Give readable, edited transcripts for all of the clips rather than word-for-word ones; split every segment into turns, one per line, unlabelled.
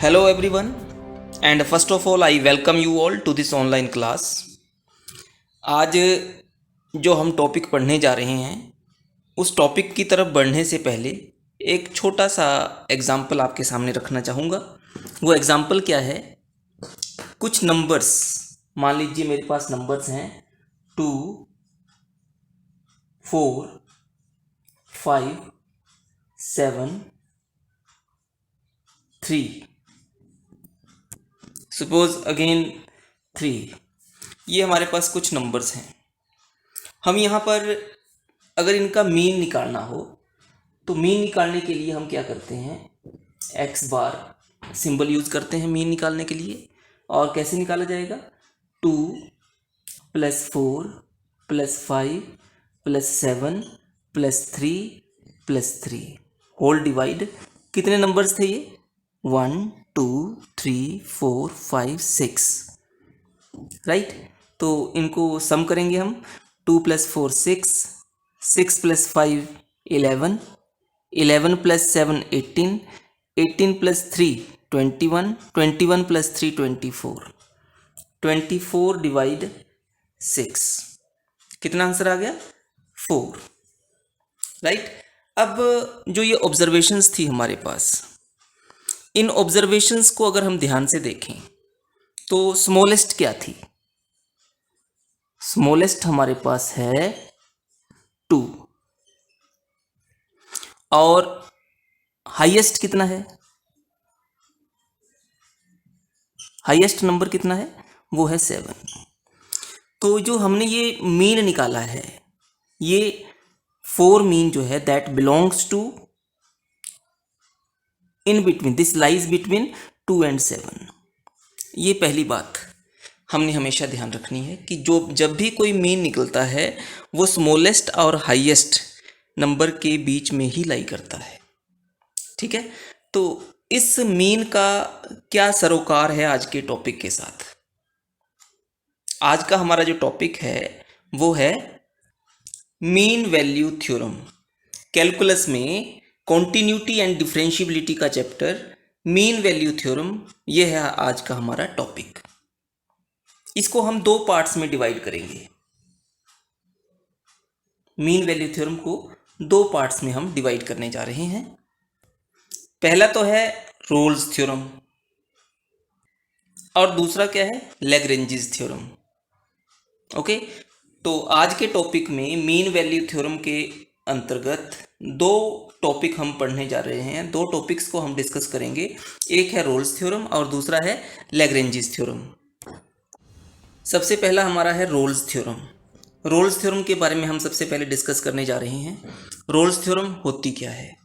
Hello everyone, and first of all I welcome you all to this online class. आज जो हम topic पढ़ने जा रहे हैं उस टॉपिक की तरफ बढ़ने से पहले एक छोटा सा एग्जाम्पल आपके सामने रखना चाहूँगा। वो एग्जाम्पल क्या है, कुछ नंबर्स मान लीजिए मेरे पास नंबर्स हैं 2, 4, 5, 7, 3, सपोज अगेन 3। ये हमारे पास कुछ नंबर्स हैं। हम यहाँ पर अगर इनका मीन निकालना हो तो मीन निकालने के लिए हम क्या करते हैं, एक्स बार सिंबल यूज़ करते हैं मीन निकालने के लिए। और कैसे निकाला जाएगा, 2 + 4 + 5 + 7 + 3 + 3 होल डिवाइड। कितने नंबर्स थे ये, 1 2 3 4 5 6, राइट। तो इनको सम करेंगे हम, 2 + 4 6, 6 + 5 11, 11 + 7 18, 18 + 3 21, 21 + 3 24, 24 डिवाइड 6। कितना आंसर आ गया, 4, राइट। अब जो ये ऑब्जर्वेशंस थी हमारे पास, इन ऑब्जर्वेशंस को अगर हम ध्यान से देखें तो स्मॉलेस्ट क्या थी, स्मॉलेस्ट हमारे पास है 2, और हाईएस्ट कितना है, हाईएस्ट नंबर कितना है, वो है 7। तो जो हमने ये मीन निकाला है, ये 4 मीन जो है that belongs to in between, this lies between 2 and 7। ये पहली बात हमने हमेशा ध्यान रखनी है कि जो जब भी कोई मीन निकलता है वो स्मॉलेस्ट और हाईएस्ट नंबर के बीच में ही लाई करता है, ठीक है। तो इस मीन का क्या सरोकार है आज के टॉपिक के साथ। आज का हमारा जो टॉपिक है वो है मीन वैल्यू थ्योरम। कैलकुलस में कॉन्टिन्यूटी एंड डिफरेंशिएबिलिटी का चैप्टर मीन वैल्यू थ्योरम, ये है आज का हमारा टॉपिक। इसको हम 2 पार्ट्स में डिवाइड करेंगे। मीन वैल्यू थ्योरम को 2 पार्ट्स में हम डिवाइड करने जा रहे हैं। पहला तो है रोल्स थ्योरम और दूसरा क्या है, लैग्रेंजेस थ्योरम। ओके, तो आज के टॉपिक में मीन वैल्यू थ्योरम के अंतर्गत 2 टॉपिक हम पढ़ने जा रहे हैं। 2 टॉपिक्स को हम डिस्कस करेंगे, एक है रोल्स थ्योरम और दूसरा है लैग्रेंजेस थ्योरम। सबसे पहला हमारा है रोल्स थ्योरम। रोल्स थ्योरम के बारे में हम सबसे पहले डिस्कस करने जा रहे हैं। रोल्स थ्योरम होती क्या है,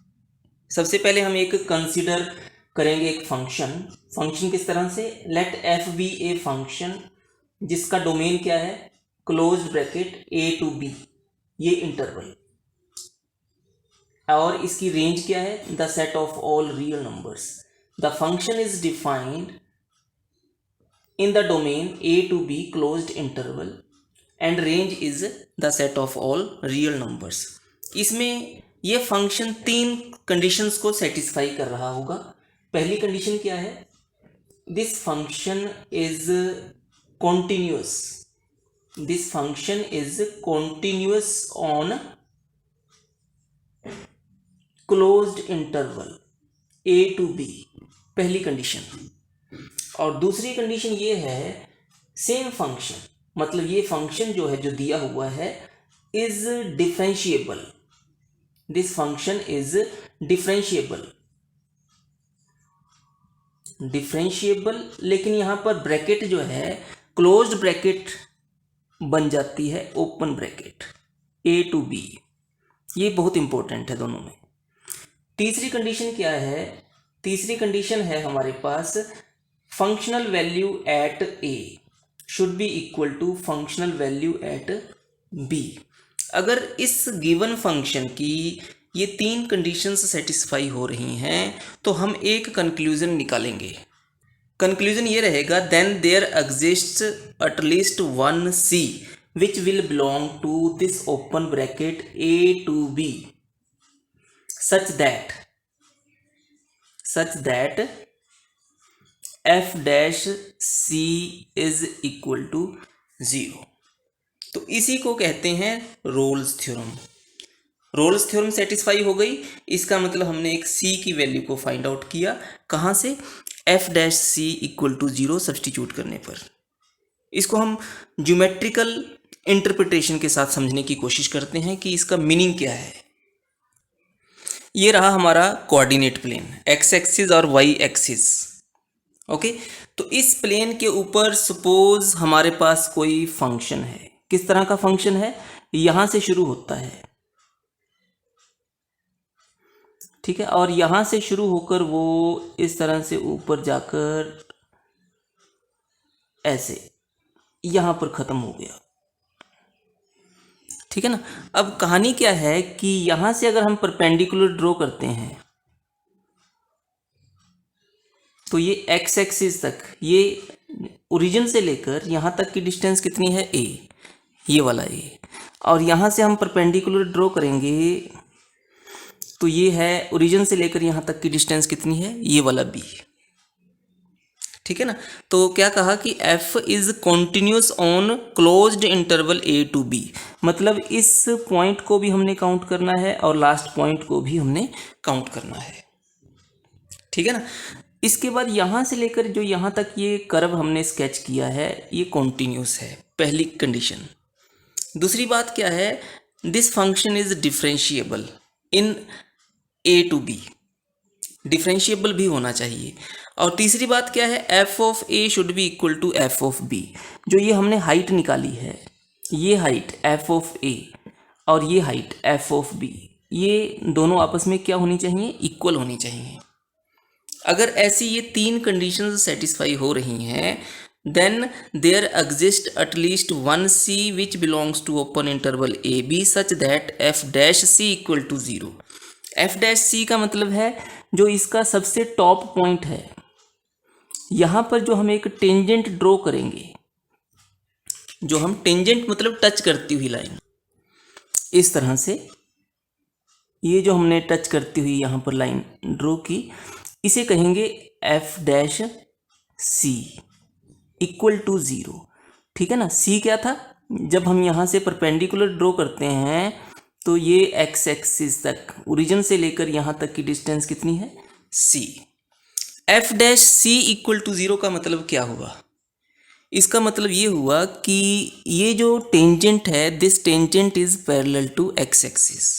सबसे पहले हम एक कंसीडर करेंगे एक फंक्शन। फंक्शन किस तरह से, let F be a function जिसका डोमेन क्या है, close bracket a to b, ये इंटरवल, और इसकी रेंज क्या है, the set of all real numbers. The function is defined in the domain a to b closed interval and range is the set of all real numbers। इसमें ये function 3 conditions को satisfy कर रहा होगा। पहली condition क्या है, this function is continuous, this function is continuous on closed interval a to b, पहली कंडीशन। और दूसरी कंडीशन ये है, सेम फंक्शन, मतलब ये फंक्शन जो है जो दिया हुआ है is differentiable, this function is differentiable, differentiable, लेकिन यहाँ पर ब्रैकेट जो है क्लोज्ड ब्रैकेट बन जाती है open bracket a to b। ये बहुत इंपॉर्टेंट है दोनों में। तीसरी कंडीशन क्या है, तीसरी कंडीशन है हमारे पास functional value at a should be equal to functional value at b। अगर इस गिवन फंक्शन की ये 3 कंडीशंस सेटिस्फाई हो रही हैं तो हम एक कंक्लूजन निकालेंगे। कंक्लूजन ये रहेगा, then there exists at least one c which will belong to this open bracket a to b such that F dash C is equal to 0। तो इसी को कहते हैं Rolle's theorem. Rolle's theorem satisfy हो गई, इसका मतलब हमने एक सी की वैल्यू को फाइंड आउट किया। कहाँ से? F dash C equal to 0 substitute करने पर। इसको हम ज्योमेट्रिकल इंटरप्रिटेशन के साथ समझने की कोशिश करते हैं कि इसका मीनिंग क्या है। ये रहा हमारा कोऑर्डिनेट प्लेन, एक्स एक्सिस और वाई एक्सिस। ओके, तो इस प्लेन के ऊपर सपोज हमारे पास कोई फंक्शन है। किस तरह का फंक्शन है? यहां से शुरू होता है, ठीक है, और यहां से शुरू होकर वो इस तरह से ऊपर जाकर ऐसे यहां पर खत्म हो गया, ठीक है ना। अब कहानी क्या है कि यहां से अगर हम परपेंडिकुलर ड्रॉ करते हैं तो ये एक्स एक्सिस तक, ये ओरिजिन से लेकर यहाँ तक की डिस्टेंस कितनी है? ए, ये वाला ए। और यहाँ से हम परपेंडिकुलर ड्रॉ करेंगे तो ये है ओरिजिन से लेकर यहाँ तक की डिस्टेंस कितनी है? ये वाला बी, ठीक है ना। तो क्या कहा कि f is continuous on closed interval a to b, मतलब इस पॉइंट को भी हमने काउंट करना है और लास्ट पॉइंट को भी हमने काउंट करना है, ठीक है ना। इसके बाद यहाँ से लेकर जो यहाँ तक ये कर्व हमने स्केच किया है ये कॉन्टिन्यूस है, पहली कंडीशन। दूसरी बात क्या है? This function is differentiable in a to b, differentiable भी होना चाहिए। और तीसरी बात क्या है? F of A should be equal to F of B. जो ये हमने हाइट निकाली है, ये हाइट एफ ऑफ ए और ये हाइट एफ ऑफ बी, ये दोनों आपस में क्या होनी चाहिए? इक्वल होनी चाहिए। अगर ऐसी ये तीन कंडीशंस सेटिस्फाई हो रही हैं then there exist at least one c which belongs to open interval a b such that f dash C equal to 0। F dash c का मतलब है जो इसका सबसे टॉप पॉइंट है, यहाँ पर जो हम एक टेंजेंट ड्रॉ करेंगे, जो हम टेंजेंट मतलब टच करती हुई लाइन, इस तरह से ये जो हमने टच करती हुई यहाँ पर लाइन ड्रॉ की, इसे कहेंगे F dash C equal to 0, ठीक है ना। सी क्या था? जब हम यहाँ से परपेंडिकुलर ड्रॉ करते हैं तो ये एक्स एक्सिस तक, ओरिजिन से लेकर यहाँ तक की डिस्टेंस कितनी है? C. F dash C equal to 0 का मतलब क्या हुआ? इसका मतलब ये हुआ कि ये जो टेंजेंट है, this tangent is parallel to X axis,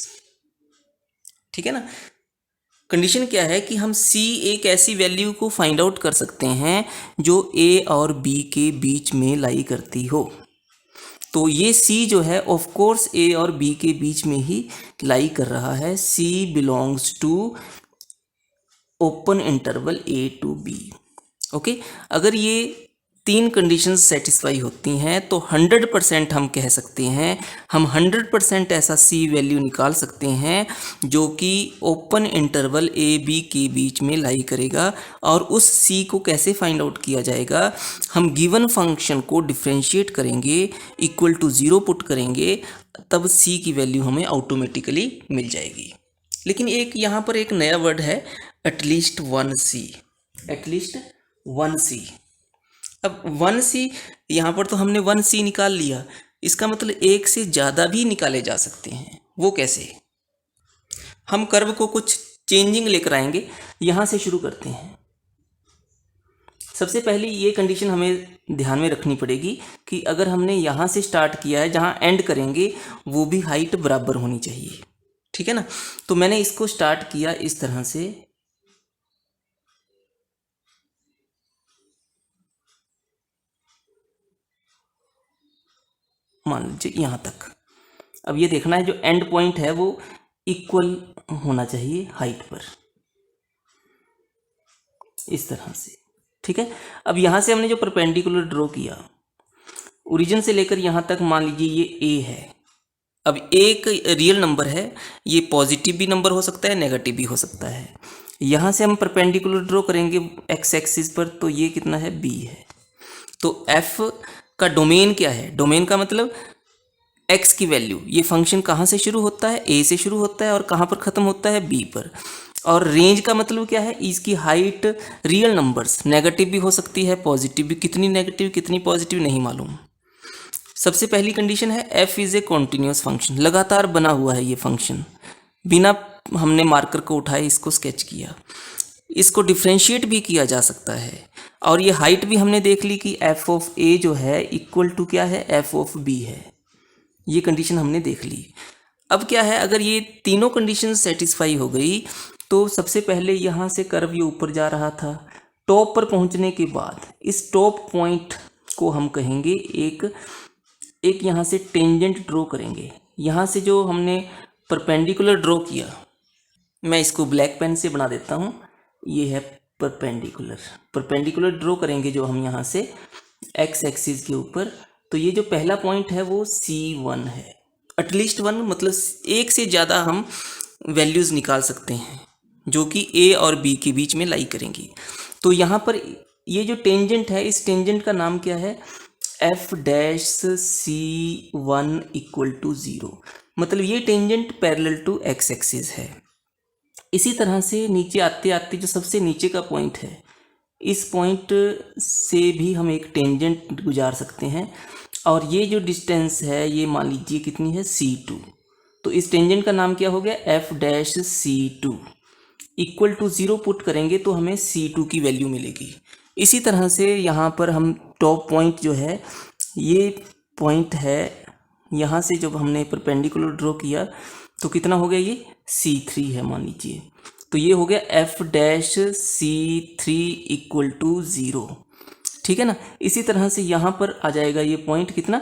ठीक है ना। कंडीशन क्या है कि हम C एक ऐसी वैल्यू को फाइंड आउट कर सकते हैं जो A और B के बीच में लाई करती हो। तो ये C जो है ऑफ कोर्स A और B के बीच में ही लाई कर रहा है। C belongs to open interval A to B। Okay, अगर ये तीन कंडीशंस सेटिस्फाई होती हैं तो 100% हम कह सकते हैं, हम 100% ऐसा C वैल्यू निकाल सकते हैं जो कि ओपन इंटरवल ए बी के बीच में लाई करेगा। और उस C को कैसे फाइंड आउट किया जाएगा? हम गिवन फंक्शन को डिफ्रेंशिएट करेंगे, इक्वल टू 0 पुट करेंगे, तब C की वैल्यू हमें ऑटोमेटिकली मिल जाएगी। लेकिन एक यहाँ पर एक नया वर्ड है, एटलीस्ट 1C, एटलीस्ट 1C। अब 1C, यहाँ पर तो हमने 1C निकाल लिया, इसका मतलब एक से ज़्यादा भी निकाले जा सकते हैं। वो कैसे? हम कर्व को कुछ चेंजिंग लेकर आएंगे। यहाँ से शुरू करते हैं। सबसे पहले ये कंडीशन हमें ध्यान में रखनी पड़ेगी कि अगर हमने यहाँ से स्टार्ट किया है, जहाँ एंड करेंगे वो भी हाइट बराबर होनी चाहिए, ठीक है ना। तो मैंने इसको स्टार्ट किया इस तरह से, मान लीजिए यहाँ तक। अब ये देखना है जो एंड पॉइंट है वो इक्वल होना चाहिए हाइट पर, इस तरह से, ठीक है। अब यहाँ से हमने जो परपेंडिकुलर ड्रॉ किया, ओरिजिन से लेकर यहाँ तक मान लीजिए ये ए है। अब एक रियल नंबर है, ये पॉजिटिव भी नंबर हो सकता है, नेगेटिव भी हो सकता है। यहाँ से हम परपेंडिकुलर ड्रॉ करेंगे एक्स एक्सिस पर, तो ये कितना है? बी है। तो एफ का डोमेन क्या है? डोमेन का मतलब एक्स की वैल्यू, ये फंक्शन कहाँ से शुरू होता है? ए से शुरू होता है और कहाँ पर ख़त्म होता है? बी पर। और रेंज का मतलब क्या है, इसकी हाइट रियल नंबर्स, नेगेटिव भी हो सकती है पॉजिटिव भी, कितनी नेगेटिव कितनी पॉजिटिव नहीं मालूम। सबसे पहली कंडीशन है f is a continuous function, लगातार बना हुआ है ये फंक्शन, बिना हमने मार्कर को उठाए इसको स्केच किया। इसको डिफ्रेंशिएट भी किया जा सकता है, और ये हाइट भी हमने देख ली कि f ऑफ a जो है इक्वल टू क्या है, f ऑफ b है। ये कंडीशन हमने देख ली। अब क्या है, अगर ये तीनों कंडीशन सेटिस्फाई हो गई तो सबसे पहले यहाँ से कर्व ये ऊपर जा रहा था, टॉप पर पहुँचने के बाद इस टॉप पॉइंट को हम कहेंगे एक यहाँ से टेंजेंट ड्रॉ करेंगे। यहाँ से जो हमने परपेंडिकुलर ड्रॉ किया, मैं इसको ब्लैक पेन से बना देता हूँ, ये है परपेंडिकुलर ड्रॉ करेंगे जो हम यहाँ से एक्स एक्सिस के ऊपर। तो ये जो पहला पॉइंट है वो C1 है, एटलीस्ट 1, मतलब एक से ज़्यादा हम वैल्यूज़ निकाल सकते हैं जो कि A और B के बीच में लाई करेंगी। तो यहाँ पर ये जो टेंजेंट है, इस टेंजेंट का नाम क्या है, f dash C1 equal to 0, मतलब ये tangent parallel to X axis है। इसी तरह से नीचे आते आते जो सबसे नीचे का पॉइंट है, इस पॉइंट से भी हम एक टेंजेंट गुजार सकते हैं, और ये जो डिस्टेंस है ये मान लीजिए कितनी है, C2। तो इस टेंजेंट का नाम क्या हो गया, f dash C2 equal to 0 put करेंगे तो हमें C2 की वैल्यू मिलेगी। इसी तरह से यहाँ पर हम टॉप पॉइंट जो है, ये पॉइंट है, यहाँ से जब हमने परपेंडिकुलर ड्रॉ किया तो कितना हो गया, ये C3 है मान लीजिए। तो ये हो गया f dash C3 equal to 0, ठीक है ना। इसी तरह से यहाँ पर आ जाएगा ये पॉइंट कितना,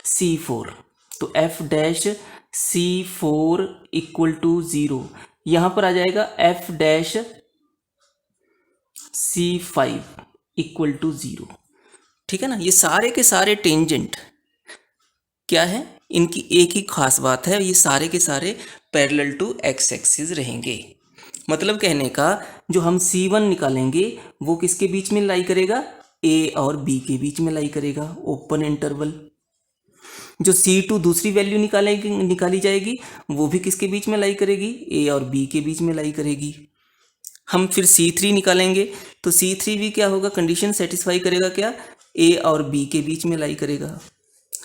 C4। तो f dash C4 equal to 0, यहाँ पर आ जाएगा f dash C5 equal to 0, ठीक है ना। ये सारे के सारे टेंजेंट क्या है, इनकी एक ही खास बात है, ये सारे के सारे पैरेलल टू एक्स एक्सिस रहेंगे। मतलब कहने का, जो हम C1 निकालेंगे वो किसके बीच में लाई करेगा, A और B के बीच में लाई करेगा, ओपन इंटरवल। जो C2 दूसरी वैल्यू निकाली जाएगी वो भी किसके बीच में लाई करेगी, A और B के बीच में लाई करेगी। हम फिर C3 निकालेंगे तो C3 भी क्या होगा, कंडीशन सेटिस्फाई करेगा, क्या, A और B के बीच में लाई करेगा।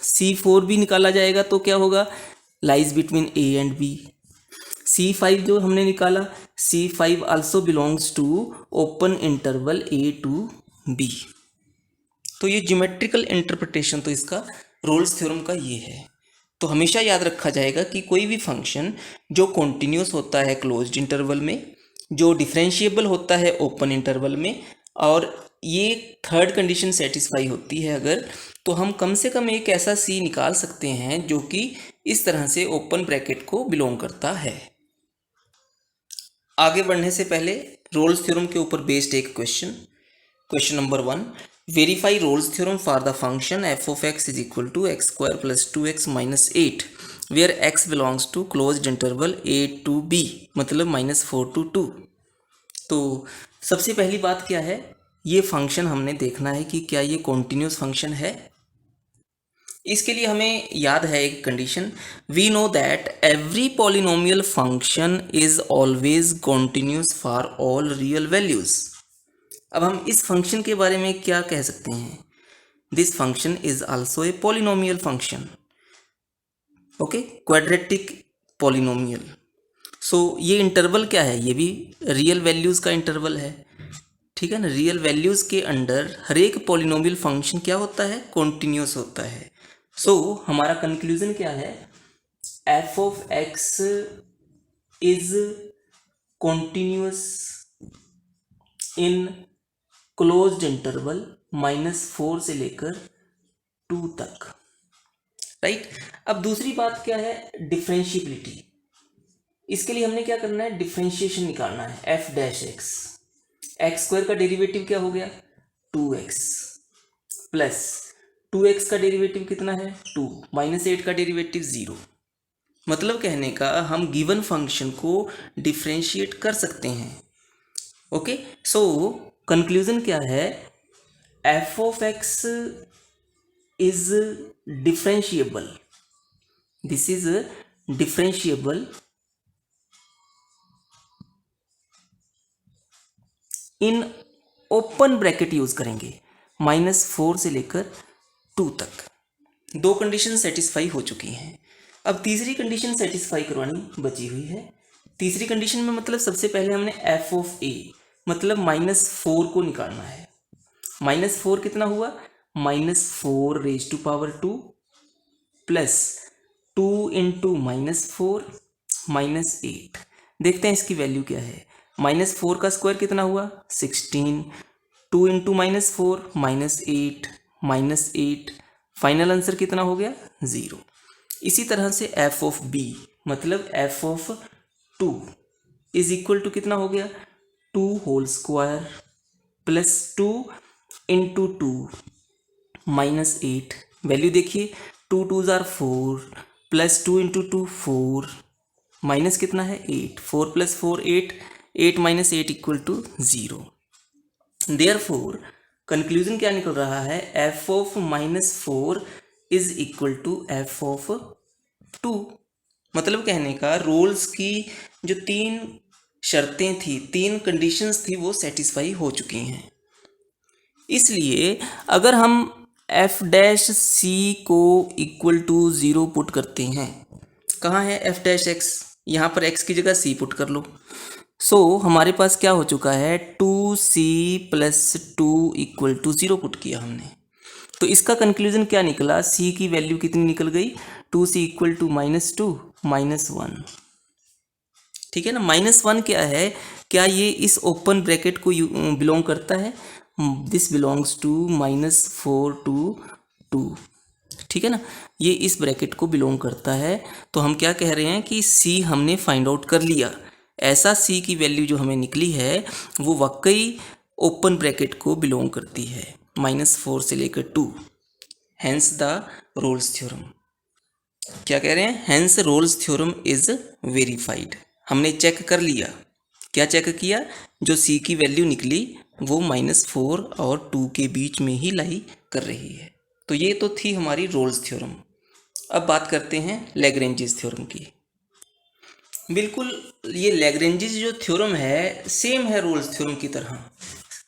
C4 भी निकाला जाएगा तो क्या होगा, lies between A and B। C5 जो हमने निकाला, C5 also belongs to open interval A to B। तो ये ज्योमेट्रिकल इंटरप्रिटेशन तो इसका रोल्स थ्योरम का ये है। तो हमेशा याद रखा जाएगा कि कोई भी फंक्शन जो कॉन्टिन्यूस होता है क्लोज्ड इंटरवल में, जो डिफरेंशिएबल होता है ओपन इंटरवल में, और ये थर्ड कंडीशन सेटिस्फाई होती है अगर, तो हम कम से कम एक ऐसा C निकाल सकते हैं जो कि इस तरह से ओपन ब्रैकेट को बिलोंग करता है। आगे बढ़ने से पहले रोल्स थ्योरम के ऊपर बेस्ड एक question number 1, verify Rolle's theorem for the function f of x is equal to X square plus 2x minus 8 where x belongs to closed interval a to b, मतलब -4 to 2। तो सबसे पहली बात क्या है, ये फंक्शन हमने देखना है कि क्या ये कॉन्टिन्यूस फंक्शन है। इसके लिए हमें याद है एक condition, we know that every polynomial function is always continuous for all real values. अब हम इस फंक्शन के बारे में क्या कह सकते हैं, this function is also a polynomial function, okay, quadratic polynomial. सो ये इंटरवल क्या है, ये भी रियल वैल्यूज़ का इंटरवल है, ठीक है ना। रियल वैल्यूज़ के अंडर हर एक पॉलिनोमियल फंक्शन क्या होता है, कॉन्टिन्यूस होता है। सो हमारा कंक्लूजन क्या है, f of x is continuous in closed interval -4 से लेकर 2 तक, राइट। अब दूसरी बात क्या है, डिफरेंशिएबिलिटी। इसके लिए हमने क्या करना है, डिफरेंशिएशन निकालना है, f डैश एक्स स्क्वायर का डेरिवेटिव क्या हो गया, 2x प्लस 2x का डेरिवेटिव कितना है, 2, -8 का डेरिवेटिव 0। मतलब कहने का, हम गिवन फंक्शन को डिफरेंशिएट कर सकते हैं, ओके। सो कंक्लूजन क्या है, f of x is differentiable, this is differentiable in open bracket use करेंगे, -4 से लेकर 2 तक। 2 कंडीशन सेटिस्फाई हो चुकी हैं। अब तीसरी कंडीशन सेटिस्फाई करवानी बची हुई है। तीसरी कंडीशन में मतलब सबसे पहले हमने एफ ऑफ ए मतलब -4 को निकालना है। -4 कितना हुआ, -4 raise to power 2 plus 2 into -4 -8। देखते हैं इसकी वैल्यू क्या है। -4 का स्क्वायर कितना हुआ 16, 2 इंटू -4 -8 -8, फाइनल आंसर कितना हो गया 0। इसी तरह से एफ ऑफ बी मतलब F of 2 is equal to कितना हो गया 2 whole square plus 2 into 2 -8। Value देखिए 2 2 जार 4 प्लस 2 इंटू 2 4 माइनस कितना है 8, 4 plus 4 8, 8 minus 8 equal to 0। Therefore conclusion क्या निकल रहा है, F of -4 is equal to F of 2। मतलब कहने का रोल्स की जो 3 शर्तें थी, 3 कंडीशंस थी, वो सेटिस्फाई हो चुकी हैं। इसलिए अगर हम एफ डैश सी को इक्वल टू 0 पुट करते हैं, कहाँ है एफ डैश एक्स, यहाँ पर एक्स की जगह सी पुट कर लो। सो हमारे पास क्या हो चुका है 2c plus 2 equal to 0 put किया हमने। तो इसका कंक्लूजन क्या निकला, c की वैल्यू कितनी निकल गई 2c इक्वल टू -2 -1। ठीक है ना। -1 क्या है, क्या ये इस ओपन ब्रैकेट को बिलोंग करता है, दिस बिलोंग्स टू -4 to 2। ठीक है ना, ये इस ब्रैकेट को बिलोंग करता है। तो हम क्या कह रहे हैं कि c हमने फाइंड आउट कर लिया। ऐसा c की वैल्यू जो हमें निकली है वो वाकई ओपन ब्रैकेट को बिलोंग करती है, -4 से लेकर 2। Hence the Rolle's theorem. क्या कह रहे हैं, hence Rolle's theorem is verified. हमने चेक कर लिया। क्या चेक किया, जो c की वैल्यू निकली वो -4 और 2 के बीच में ही लाई कर रही है। तो ये तो थी हमारी रोल्स थ्योरम। अब बात करते हैं लैग्रेंजिस थ्योरम की। बिल्कुल ये लैग्रेंजिस जो थ्योरम है सेम है रोल्स थ्योरम की तरह।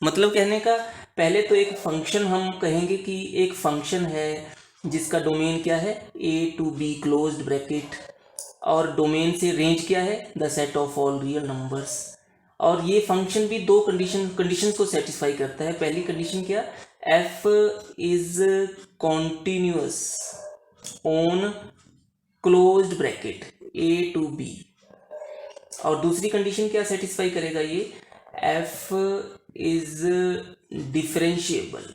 मतलब कहने का, पहले तो एक फंक्शन हम कहेंगे कि एक फंक्शन है जिसका डोमेन क्या है a to b closed bracket, और डोमेन से रेंज क्या है the set of all real numbers. और ये फंक्शन भी 2 कंडीशंस को सेटिस्फाई करता है। पहली कंडीशन क्या, f is continuous on closed bracket a to b, और दूसरी कंडीशन क्या सेटिस्फाई करेगा ये, f is differentiable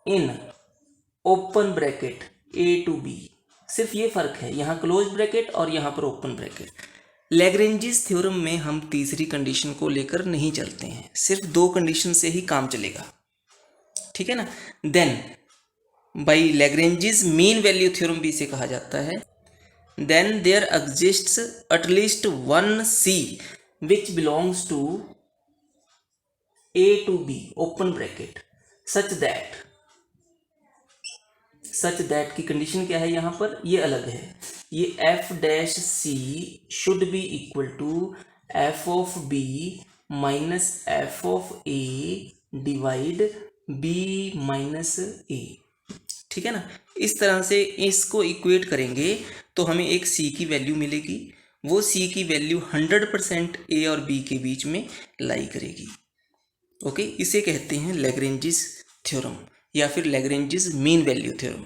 in open bracket a to b। सिर्फ ये फर्क है, यहाँ क्लोज ब्रैकेट और यहाँ पर ओपन ब्रैकेट। लैग्रेंजिस थ्योरम में हम तीसरी कंडीशन को लेकर नहीं चलते हैं, सिर्फ 2 कंडीशन से ही काम चलेगा। ठीक है ना। Then by Lagrange's mean value theorem भी इसे कहा जाता है। Then there exists at least one C which belongs to A to B open bracket such that की कंडीशन क्या है यहाँ पर, ये अलग है। ये f dash C should be equal to f of B minus f of A divide B minus A। ठीक है ना। इस तरह से इसको इक्वेट करेंगे तो हमें एक c की वैल्यू मिलेगी। वो c की वैल्यू 100% a और b के बीच में लाई करेगी। ओके, इसे कहते हैं लैग्रेंजिस थ्योरम या फिर लैग्रेंजिस मीन वैल्यू थ्योरम।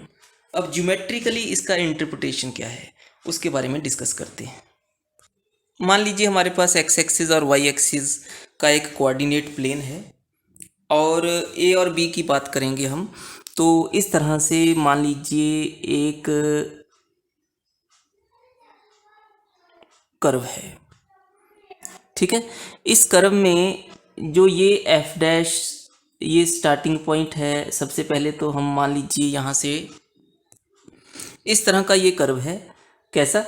अब ज्योमेट्रिकली इसका इंटरप्रिटेशन क्या है उसके बारे में डिस्कस करते हैं। मान लीजिए हमारे पास x एक्सिस और y एक्सिस का एक कोऑर्डिनेट प्लेन है, और a और b की बात करेंगे हम तो इस तरह से मान लीजिए एक कर्व है। ठीक है, इस कर्व में जो ये f डैश ये स्टार्टिंग पॉइंट है, सबसे पहले तो हम मान लीजिए यहाँ से इस तरह का ये कर्व है। कैसा,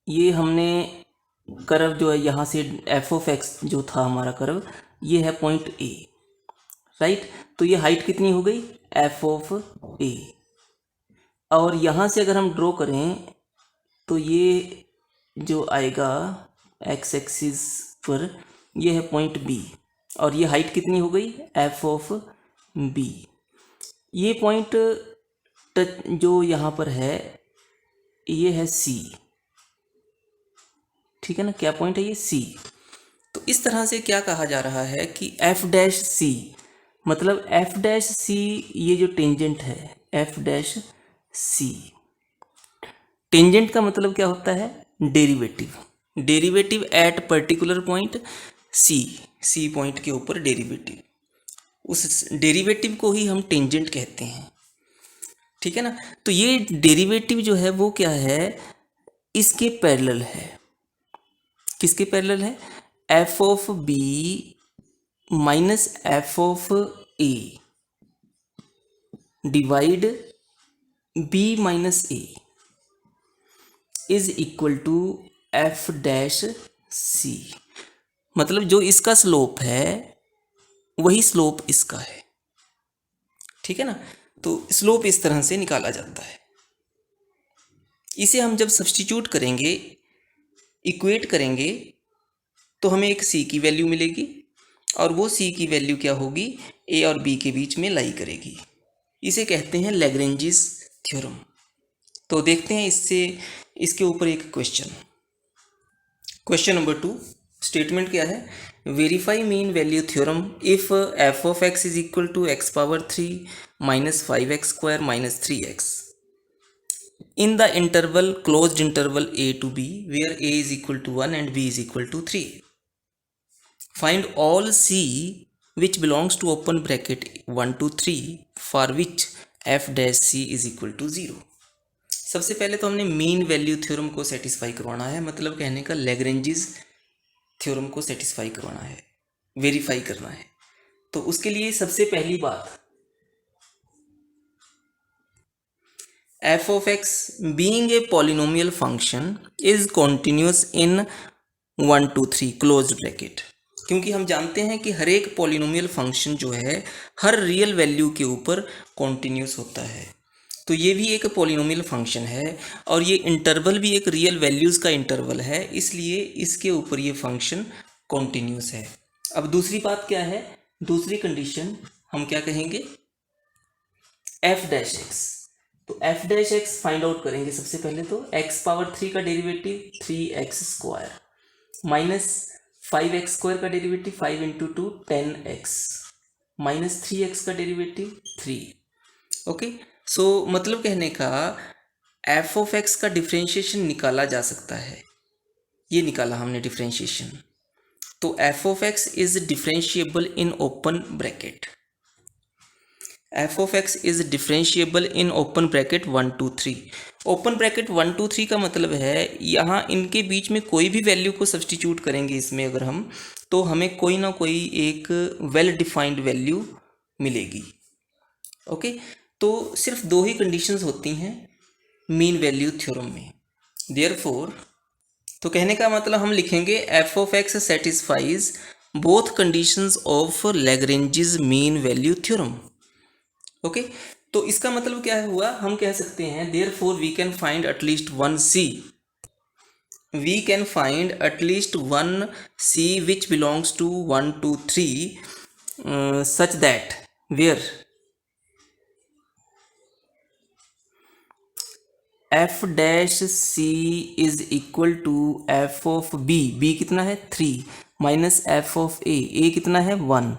ये हमने कर्व जो है यहाँ से f ऑफ x जो था हमारा कर्व, ये है पॉइंट a, राइट। तो ये हाइट कितनी हो गई f ऑफ a, और यहाँ से अगर हम ड्रॉ करें तो ये जो आएगा x एक्सिस पर ये है पॉइंट b, और ये हाइट कितनी हो गई, एफ ऑफ बी। ये पॉइंट टच जो यहाँ पर है ये है सी, ठीक है ना, क्या पॉइंट है ये, सी। तो इस तरह से क्या कहा जा रहा है कि एफ डैश सी, मतलब एफ डैश सी ये जो टेंजेंट है, एफ डैश सी, टेंजेंट का मतलब क्या होता है, derivative, derivative at particular point C, C point के ऊपर डेरिवेटिव, उस डेरिवेटिव को ही हम टेंजेंट कहते हैं, ठीक है ना। तो ये डेरिवेटिव जो है वो क्या है, इसके पैरेलल है, किसके पैरेलल है, F of b minus f of a divide b minus a is equal to f dash c, मतलब जो इसका स्लोप है वही स्लोप इसका है, ठीक है ना। तो स्लोप इस तरह से निकाला जाता है। इसे हम जब सब्स्टिट्यूट करेंगे, इक्वेट करेंगे, तो हमें एक सी की वैल्यू मिलेगी और वो सी की वैल्यू क्या होगी, ए और बी के बीच में लाई करेगी। इसे कहते हैं लैग्रेंजिस थ्योरम। तो देखते हैं इससे, इसके ऊपर एक क्वेश्चन, क्वेश्चन नंबर 2, स्टेटमेंट क्या है, verify mean value theorem if f of x is equal to x power 3 minus 5x square minus 3x in the interval closed interval a to b where a is equal to 1 and b is equal to 3. Find all c which belongs to open bracket 1 to 3 for which f dash c is equal to 0. सबसे पहले तो हमने mean value theorem को satisfy करवाना है, मतलब कहने का लैग्रेंजिस थ्योरम को सेटिस्फाई करवाना है, वेरीफाई करना है। तो उसके लिए सबसे पहली बात, f of x being a polynomial function is continuous in 1 to 3 closed bracket, क्योंकि हम जानते हैं कि हर एक पॉलिनोमियल फंक्शन जो है हर रियल वैल्यू के ऊपर कॉन्टिन्यूस होता है। तो ये भी एक पॉलिनोमियल फंक्शन है और ये इंटरवल भी एक रियल वैल्यूज़ का इंटरवल है, इसलिए इसके ऊपर ये फंक्शन कॉन्टिन्यूस है। अब दूसरी बात क्या है, दूसरी कंडीशन हम क्या कहेंगे, एफ डैश एक्स। तो f dash x find out करेंगे सबसे पहले, तो एक्स पावर 3 का derivative 3x square minus 5x square का derivative 5 into 2 10x minus 3x का डेरिवेटिव 3। ओके, सो मतलब कहने का एफ ऑफ एक्स का डिफ्रेंशिएशन निकाला जा सकता है, ये निकाला हमने डिफ्रेंशिएशन। तो f of x is differentiable in open bracket, f of x is differentiable in open bracket 1 to 3। Open bracket 1 to 3 का मतलब है यहाँ इनके बीच में कोई भी वैल्यू को सब्स्टिट्यूट करेंगे इसमें अगर हम, तो हमें कोई ना कोई एक वेल डिफाइंड वैल्यू मिलेगी। ओके, तो सिर्फ दो ही कंडीशंस होती हैं मीन वैल्यू थ्योरम में, देयरफॉर तो कहने का मतलब हम लिखेंगे f of x satisfies both conditions of Lagrange's mean value theorem. Okay, तो इसका मतलब क्या हुआ, हम कह सकते हैं therefore we can find at least one c, we can find at least one c which belongs to 1 to 3 such that where F dash C is equal to F of b, b कितना है 3 माइनस एफ ऑफ ए कितना है 1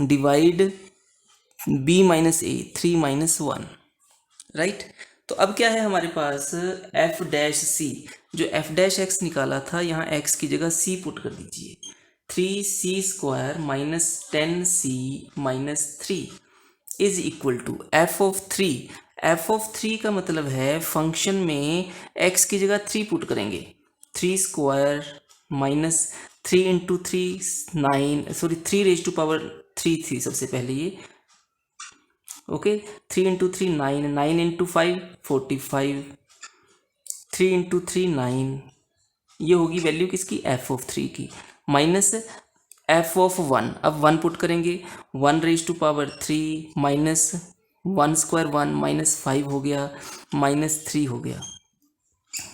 divide b minus ए 3 minus 1, right. तो अब क्या है हमारे पास f dash c, जो f डैश x निकाला था यहाँ x की जगह c पुट कर दीजिए, 3c square minus 10c minus 3 is equal to f of 3। f of 3 का मतलब है फंक्शन में x की जगह 3 पुट करेंगे, 3 square minus 3 into 3 9, sorry 3 raise to power 3 थी सबसे पहले ये, ओके 3 इंटू 3 9, 9 इंटू 5 45, 3 इंटू 3 9, ये होगी वैल्यू किसकी, एफ ऑफ 3 की, माइनस एफ ऑफ 1, अब 1 पुट करेंगे 1 raise to power 3 minus 1 square 1 minus 5 हो गया माइनस 3 हो गया,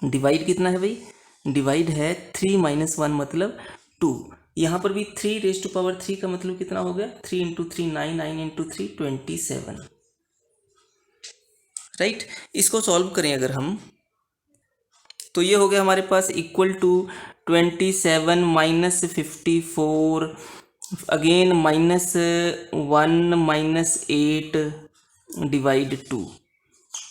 डिवाइड कितना है भाई, डिवाइड है 3 माइनस 1 मतलब 2, यहाँ पर भी 3 का मतलब कितना हो गया, 3 इंटू 3 9, 9 इंटू 3 27, राइट। इसको सॉल्व करें अगर हम, तो ये हो गया हमारे पास equal to 27 minus 54, again -1 -8 divide 2।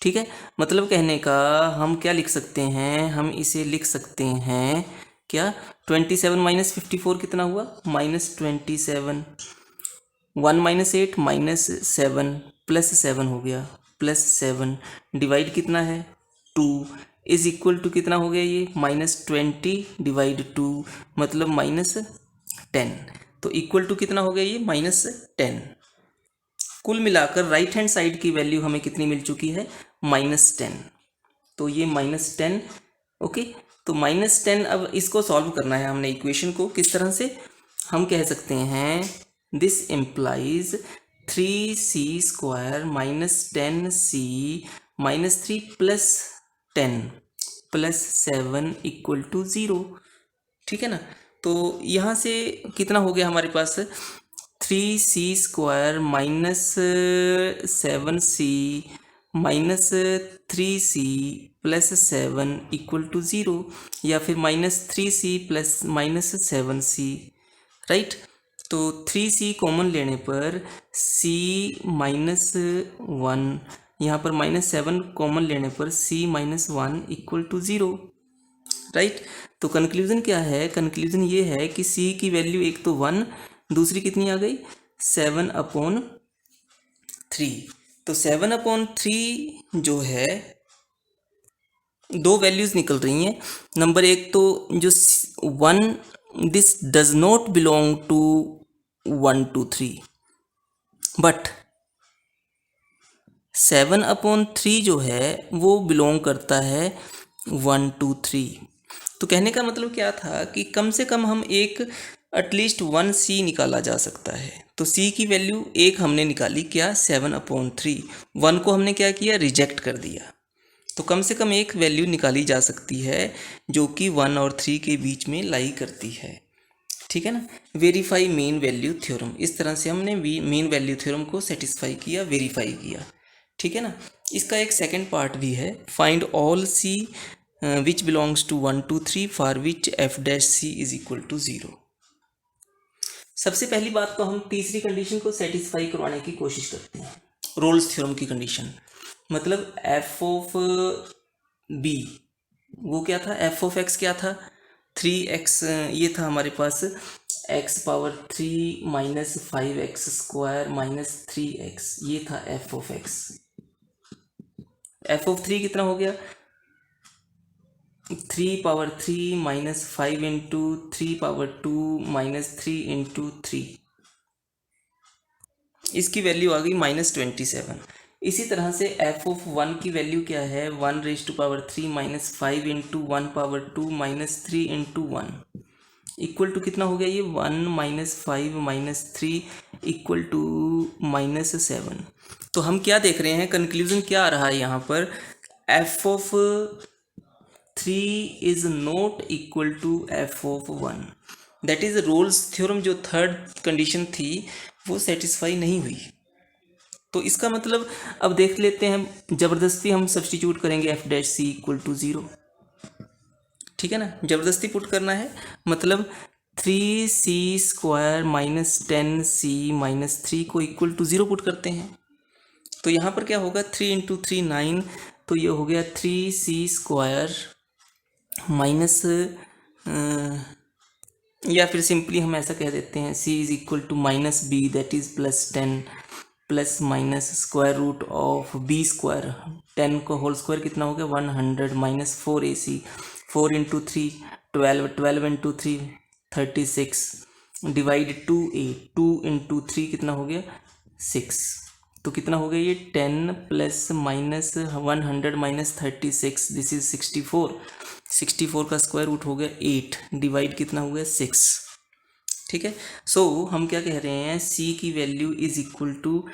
ठीक है, मतलब कहने का हम क्या लिख सकते हैं, हम इसे लिख सकते हैं क्या, 27 माइनस 54 कितना हुआ, -27, 1 -8 -7 +7 हो गया, +7 डिवाइड कितना है 2, इज इक्वल टू कितना हो गया ये, -20 डिवाइड 2 मतलब -10, तो इक्वल टू कितना हो गया ये, -10। कुल मिलाकर राइट हैंड साइड की वैल्यू हमें कितनी मिल चुकी है, -10। तो ये -10, ओके। तो -10, अब इसको सॉल्व करना है हमने इक्वेशन को, किस तरह से, हम कह सकते हैं दिस इम्प्लाइज 3c² -10c -3 + 10 + 7 = 0। ठीक है ना, तो यहाँ से कितना हो गया हमारे पास, 3c² -7c -3c + 7 = 0, या फिर -3c + -7c, राइट। तो 3c कॉमन लेने पर c -1, यहाँ पर -7 कॉमन लेने पर c -1 = 0, राइट। तो कंक्लूजन क्या है, कंक्लूजन ये है कि c की वैल्यू एक तो 1, दूसरी कितनी आ गई 7/3। तो 7/3 जो है, दो वैल्यूज निकल रही हैं। नंबर एक तो जो 1, this does not belong to 1 2 3, but 7/3 जो है वो बिलोंग करता है 1 2 3। तो कहने का मतलब क्या था कि कम से कम हम एक एटलीस्ट 1c निकाला जा सकता है। तो c की वैल्यू एक हमने निकाली, क्या 7/3, 1 को हमने क्या किया, रिजेक्ट कर दिया। तो कम से कम एक वैल्यू निकाली जा सकती है जो कि 1 और 3 के बीच में लाई करती है। ठीक है ना, वेरीफाई मीन वैल्यू थ्योरम, इस तरह से हमने मीन वैल्यू थ्योरम को सेटिस्फाई किया, वेरीफाई किया। ठीक है ना, इसका एक सेकंड पार्ट भी है, find all c which belongs to 1 2 3 for which f' is equal to 0। सबसे पहली बात तो हम तीसरी कंडीशन को सेटिस्फाई करवाने की कोशिश करते हैं, रोल्स थ्योरम की कंडीशन, मतलब f ऑफ b, वो क्या था, f ऑफ x क्या था, 3x, ये था हमारे पास x पावर 3 -5x² -3x, ये था f of x। f of 3 कितना हो गया, 3/3 -5 इंटू 3/2 -3 इंटू 3, इसकी वैल्यू आ गई -27। इसी तरह से f ऑफ 1 की वैल्यू क्या है, 1⁻³ -5 इंटू 1/2 -3 इंटू 1 इक्वल टू कितना हो गया ये, 1 -5 -3 = -7। तो हम क्या देख रहे हैं, कंक्लूजन क्या आ रहा है यहाँ पर, f of 3 is not equal to f of 1, that is Rolle's theorem जो थर्ड कंडीशन थी वो सेटिस्फाई नहीं हुई। तो इसका मतलब अब देख लेते हैं, ज़बरदस्ती हम सब्स्टिट्यूट करेंगे f' = 0। ठीक है ना, ज़बरदस्ती पुट करना है, मतलब 3c² -10c -3 को इक्वल टू 0 पुट करते हैं। तो यहाँ पर क्या होगा, 3 इंटू 3 9, तो ये हो गया 3c² माइनस, या फिर सिंपली हम ऐसा कह देते हैं c is equal to -b, that is +10 plus minus √b², 10 का होल स्क्वायर कितना हो गया 100 -4ac, 4 into 3 12, 12 into 3 36 divide 2a, 2 into 3 कितना हो गया 6। तो कितना हो गया ये 10 प्लस माइनस 100 -36, दिस इज 64, 64 का स्क्वायर रूट हो गया 8, डिवाइड कितना हो गया 6। ठीक है, सो हम क्या कह रहे हैं, c की वैल्यू इज इक्वल टू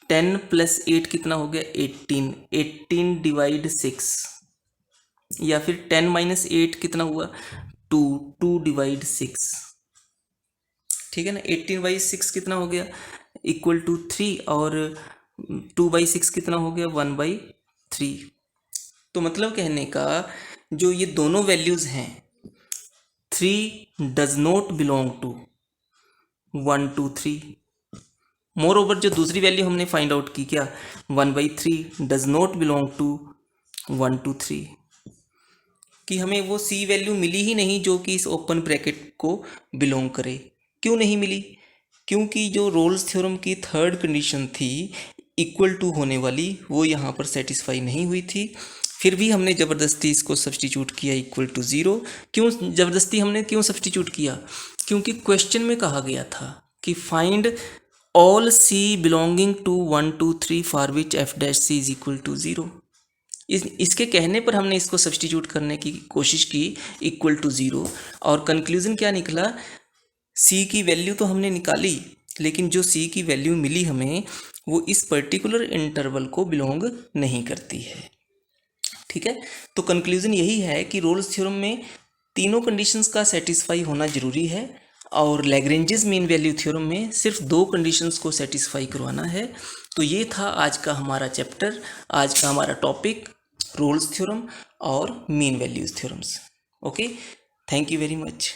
10 + 8 कितना हो गया 18, 18 डिवाइड 6, या फिर 10 - 8 कितना हुआ 2, 2 डिवाइड 6। ठीक है ना। 18/6 कितना हो गया, इक्वल टू 3, और 2/6 कितना हो गया, 1/3। तो मतलब कहने का जो ये दोनों वैल्यूज़ हैं, 3 does not belong to 1 2 3। Moreover जो दूसरी वैल्यू हमने फाइंड आउट की, क्या, 1/3 डज नॉट बिलोंग टू 1 2 3, कि हमें वो सी वैल्यू मिली ही नहीं जो कि इस ओपन ब्रैकेट को बिलोंग करे। क्यों नहीं मिली? क्योंकि जो रोल्स थ्योरम की थर्ड कंडीशन थी इक्वल टू होने वाली, वो यहाँ पर सेटिस्फाई नहीं हुई थी। फिर भी हमने ज़बरदस्ती इसको सब्सटीट्यूट किया इक्वल टू 0। क्यों ज़बरदस्ती हमने क्यों सब्सटीट्यूट किया? क्योंकि क्वेश्चन में कहा गया था कि find all c belonging to 1 2 3 for which f dash C is equal to 0। इसके कहने पर हमने इसको सब्सटीट्यूट करने की कोशिश की इक्वल टू 0, और कंक्लूजन क्या निकला, सी की वैल्यू तो हमने निकाली, लेकिन जो सी की वैल्यू मिली हमें वो इस पर्टिकुलर इंटरवल को बिलोंग नहीं करती है। ठीक है, तो कंक्लूजन यही है कि रोल्स थ्योरम में तीनों कंडीशंस का सेटिस्फाई होना जरूरी है, और लैग्रेंजेस मीन वैल्यू थ्योरम में सिर्फ 2 कंडीशंस को सेटिस्फाई करवाना है। तो ये था आज का हमारा चैप्टर, आज का हमारा टॉपिक, रोल्स थ्योरम और mean values theorems. Okay, thank you very much.